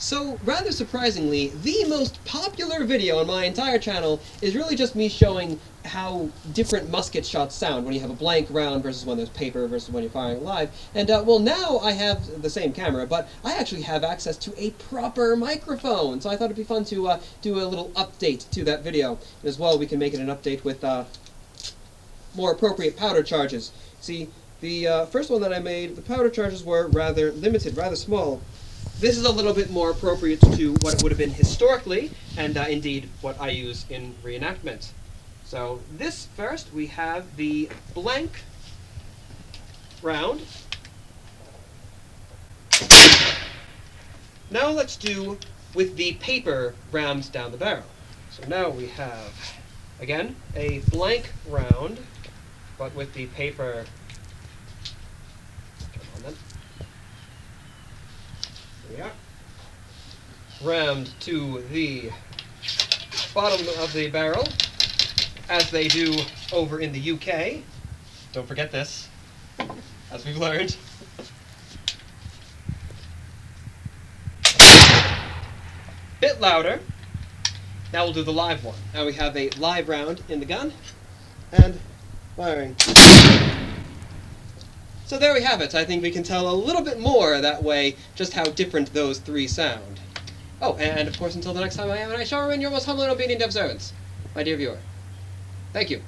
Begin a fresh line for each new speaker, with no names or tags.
So, rather surprisingly, the most popular video on my entire channel is really just me showing how different musket shots sound when you have a blank round versus when there's paper versus when you're firing live. And, well, now I have the same camera, but I actually have access to a proper microphone. So I thought it'd be fun to do a little update to that video. And as well, we can make it an update with more appropriate powder charges. See, the first one that I made, the powder charges were rather limited, rather small. This is a little bit more appropriate to what it would have been historically, and indeed what I use in reenactment. So this first, we have the blank round. Now let's do with the paper rammed down the barrel. So now we have, again, a blank round, but with the paper. Come on then. Here we are. Rammed to the bottom of the barrel, as they do over in the UK. Don't forget this, as we've learned. Bit louder. Now we'll do the live one. Now we have a live round in the gun, and firing. So there we have it. I think we can tell a little bit more that way just how different those three sound. Oh, and of course, until the next time I am, and I shall remain your most humble and obedient of servants, my dear viewer. Thank you.